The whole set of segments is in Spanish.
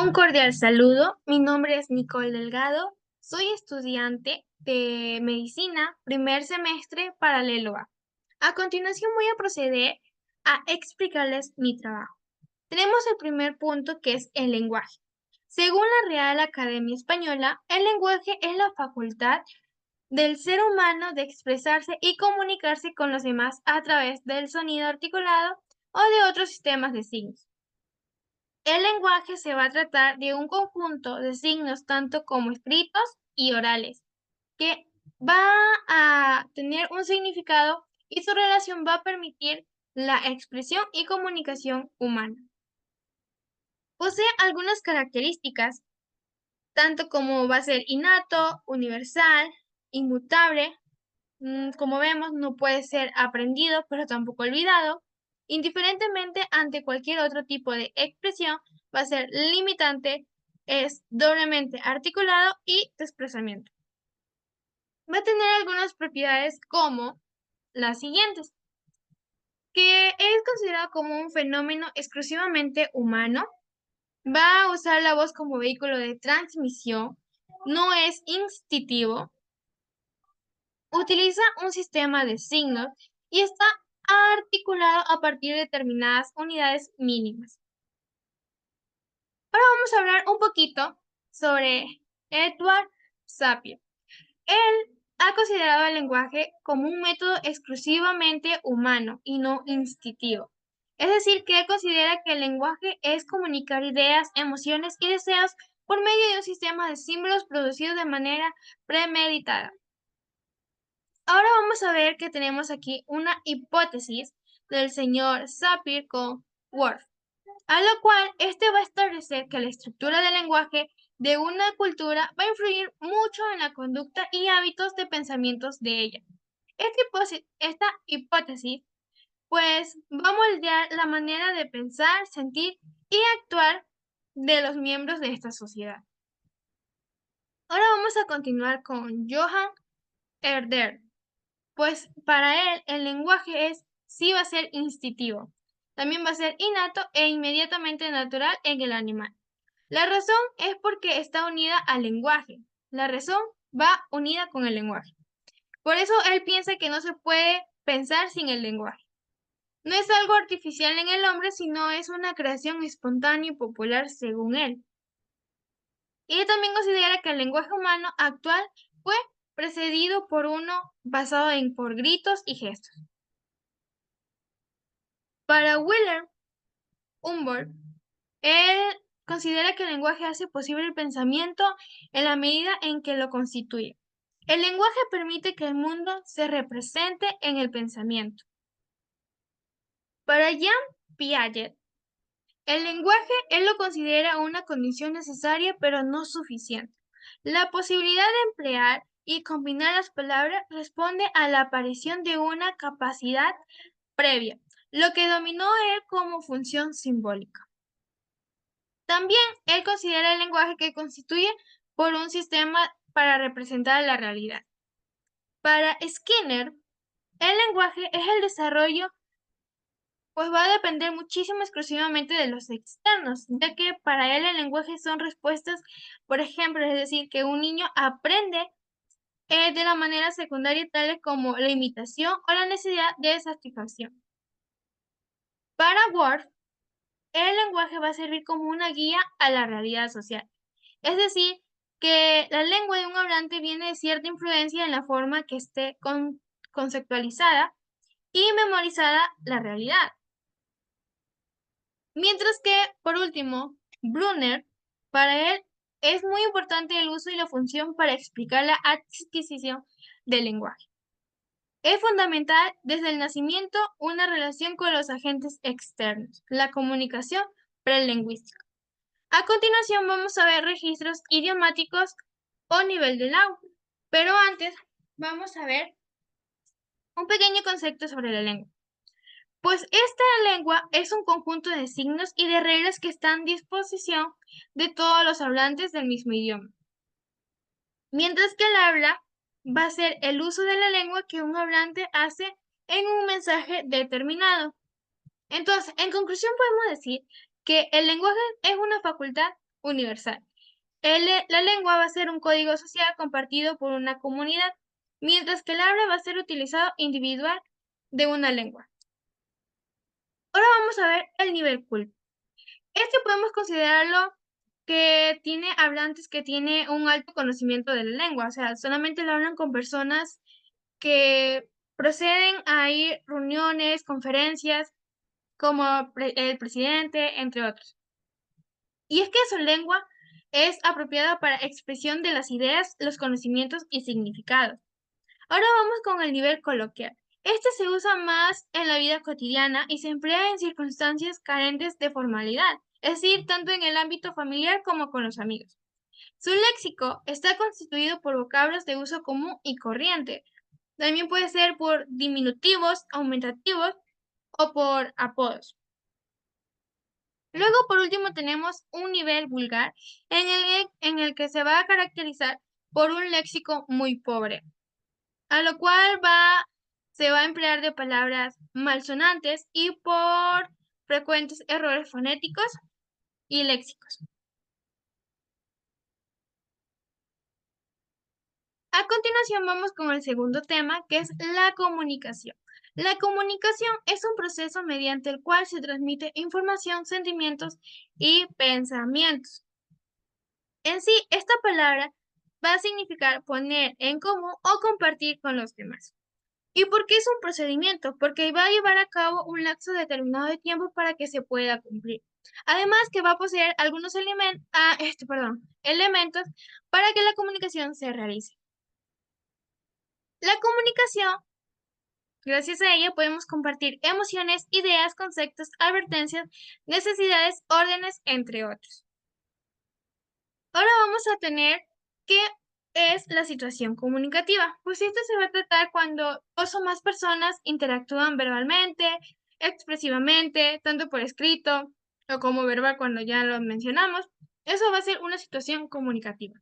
Un cordial saludo, mi nombre es Nicole Delgado, soy estudiante de medicina, primer semestre paralelo A. A continuación voy a proceder a explicarles mi trabajo. Tenemos el primer punto que es el lenguaje. Según la Real Academia Española, el lenguaje es la facultad del ser humano de expresarse y comunicarse con los demás a través del sonido articulado o de otros sistemas de signos. El lenguaje se va a tratar de un conjunto de signos tanto como escritos y orales, que va a tener un significado y su relación va a permitir la expresión y comunicación humana. Posee algunas características, tanto como va a ser innato, universal, inmutable, como vemos, no puede ser aprendido, pero tampoco olvidado. Indiferentemente ante cualquier otro tipo de expresión, va a ser limitante, es doblemente articulado y desplazamiento. Va a tener algunas propiedades como las siguientes, que es considerado como un fenómeno exclusivamente humano, va a usar la voz como vehículo de transmisión, no es instintivo, utiliza un sistema de signos y está articulado a partir de determinadas unidades mínimas. Ahora vamos a hablar un poquito sobre Edward Sapir. Él ha considerado el lenguaje como un método exclusivamente humano y no instintivo. Es decir, que él considera que el lenguaje es comunicar ideas, emociones y deseos por medio de un sistema de símbolos producidos de manera premeditada. Ahora vamos a ver que tenemos aquí una hipótesis del señor Sapir con Worf, a lo cual este va a establecer que la estructura del lenguaje de una cultura va a influir mucho en la conducta y hábitos de pensamientos de ella. Esta hipótesis pues va a moldear la manera de pensar, sentir y actuar de los miembros de esta sociedad. Ahora vamos a continuar con Johann Herder. Pues para él el lenguaje sí va a ser instintivo, también va a ser innato e inmediatamente natural en el animal. La razón es porque está unida al lenguaje. La razón va unida con el lenguaje. Por eso él piensa que no se puede pensar sin el lenguaje. No es algo artificial en el hombre, sino es una creación espontánea y popular según él. Y también considera que el lenguaje humano actual fue precedido por uno basado por gritos y gestos. Para Wilhelm Humboldt, él considera que el lenguaje hace posible el pensamiento en la medida en que lo constituye. El lenguaje permite que el mundo se represente en el pensamiento. Para Jean Piaget, el lenguaje él lo considera una condición necesaria pero no suficiente. La posibilidad de emplear y combinar las palabras responde a la aparición de una capacidad previa, lo que dominó él como función simbólica. También él considera el lenguaje que constituye por un sistema para representar la realidad. Para Skinner, el lenguaje es el desarrollo, pues va a depender muchísimo exclusivamente de los externos, ya que para él el lenguaje son respuestas, por ejemplo, es decir, que un niño aprende de la manera secundaria tales como la imitación o la necesidad de satisfacción. Para Worf, el lenguaje va a servir como una guía a la realidad social. Es decir, que la lengua de un hablante viene de cierta influencia en la forma que esté conceptualizada y memorizada la realidad. Mientras que, por último, Brunner, para él es muy importante el uso y la función para explicar la adquisición del lenguaje. Es fundamental desde el nacimiento una relación con los agentes externos, la comunicación prelingüística. A continuación vamos a ver registros idiomáticos o nivel del aula, pero antes vamos a ver un pequeño concepto sobre la lengua. Pues esta lengua es un conjunto de signos y de reglas que están a disposición de todos los hablantes del mismo idioma. Mientras que el habla va a ser el uso de la lengua que un hablante hace en un mensaje determinado. Entonces, en conclusión podemos decir que el lenguaje es una facultad universal. La lengua va a ser un código social compartido por una comunidad, mientras que el habla va a ser utilizado individual de una lengua. Ahora vamos a ver el nivel culto. Este podemos considerarlo que tiene hablantes que tiene un alto conocimiento de la lengua, o sea, solamente lo hablan con personas que proceden a ir a reuniones, conferencias, como el presidente, entre otros. Y es que su lengua es apropiada para expresión de las ideas, los conocimientos y significados. Ahora vamos con el nivel coloquial. Este se usa más en la vida cotidiana y se emplea en circunstancias carentes de formalidad, es decir, tanto en el ámbito familiar como con los amigos. Su léxico está constituido por vocablos de uso común y corriente. También puede ser por diminutivos, aumentativos o por apodos. Luego, por último, tenemos un nivel vulgar en el que se va a caracterizar por un léxico muy pobre, a lo cual se va a emplear de palabras malsonantes y por frecuentes errores fonéticos y léxicos. A continuación vamos con el segundo tema, que es la comunicación. La comunicación es un proceso mediante el cual se transmite información, sentimientos y pensamientos. En sí, esta palabra va a significar poner en común o compartir con los demás. ¿Y por qué es un procedimiento? Porque va a llevar a cabo un lapso determinado de tiempo para que se pueda cumplir. Además que va a poseer algunos elementos para que la comunicación se realice. La comunicación, gracias a ella podemos compartir emociones, ideas, conceptos, advertencias, necesidades, órdenes, entre otros. Ahora vamos a tener qué es la situación comunicativa. Pues esto se va a tratar cuando dos o más personas interactúan verbalmente, expresivamente, tanto por escrito o como verbal cuando ya lo mencionamos. Eso va a ser una situación comunicativa.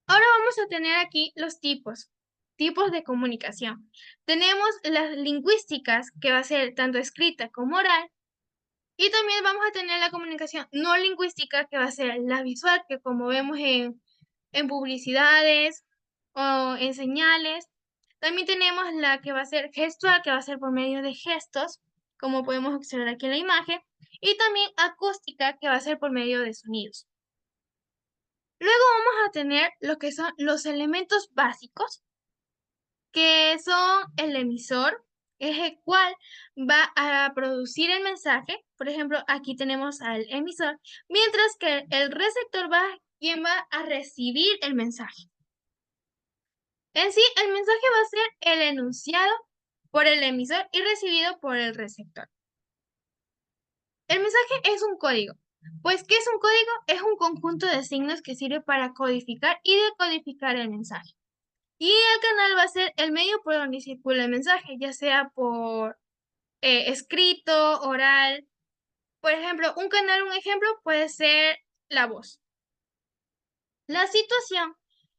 Ahora vamos a tener aquí los tipos de comunicación. Tenemos las lingüísticas, que va a ser tanto escrita como oral, y también vamos a tener la comunicación no lingüística, que va a ser la visual, que como vemos en publicidades o en señales. También tenemos la que va a ser gestual, que va a ser por medio de gestos, como podemos observar aquí en la imagen, y también acústica, que va a ser por medio de sonidos. Luego vamos a tener lo que son los elementos básicos, que son el emisor, es el cual va a producir el mensaje. Por ejemplo, aquí tenemos al emisor, mientras que el receptor quien va a recibir el mensaje. En sí, el mensaje va a ser el enunciado por el emisor y recibido por el receptor. El mensaje es un código. Pues, ¿qué es un código? Es un conjunto de signos que sirve para codificar y decodificar el mensaje. Y el canal va a ser el medio por donde circula el mensaje, ya sea por escrito, oral. Por ejemplo, un ejemplo puede ser la voz. La situación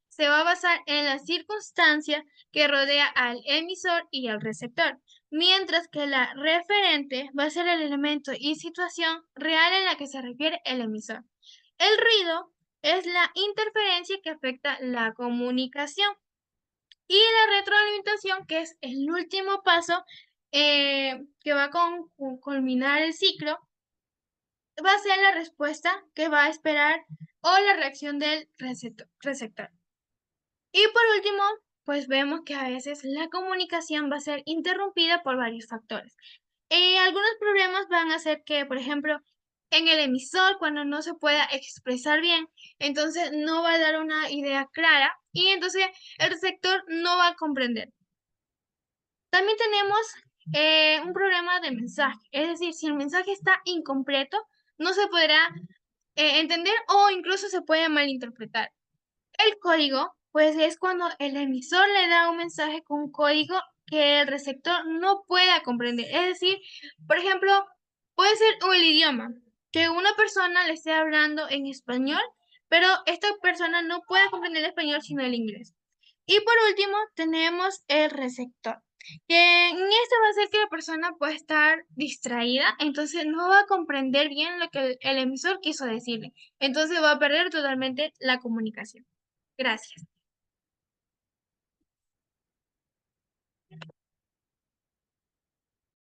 se va a basar en la circunstancia que rodea al emisor y al receptor, mientras que la referente va a ser el elemento y situación real en la que se refiere el emisor. El ruido es la interferencia que afecta la comunicación. Y la retroalimentación, que es el último paso que va a culminar el ciclo, va a ser la respuesta que va a esperar o la reacción del receptor. Y por último, pues vemos que a veces la comunicación va a ser interrumpida por varios factores. Algunos problemas van a ser que, por ejemplo, en el emisor, cuando no se pueda expresar bien, entonces no va a dar una idea clara y entonces el receptor no va a comprender. También tenemos un problema de mensaje, es decir, si el mensaje está incompleto, no se podrá entender o incluso se puede malinterpretar. El código, pues es cuando el emisor le da un mensaje con un código que el receptor no pueda comprender. Es decir, por ejemplo, puede ser el idioma, que una persona le esté hablando en español, pero esta persona no pueda comprender el español sino el inglés. Y por último, tenemos el receptor. que en esto va a hacer que la persona pueda estar distraída, entonces no va a comprender bien lo que el emisor quiso decirle. Entonces va a perder totalmente la comunicación. Gracias.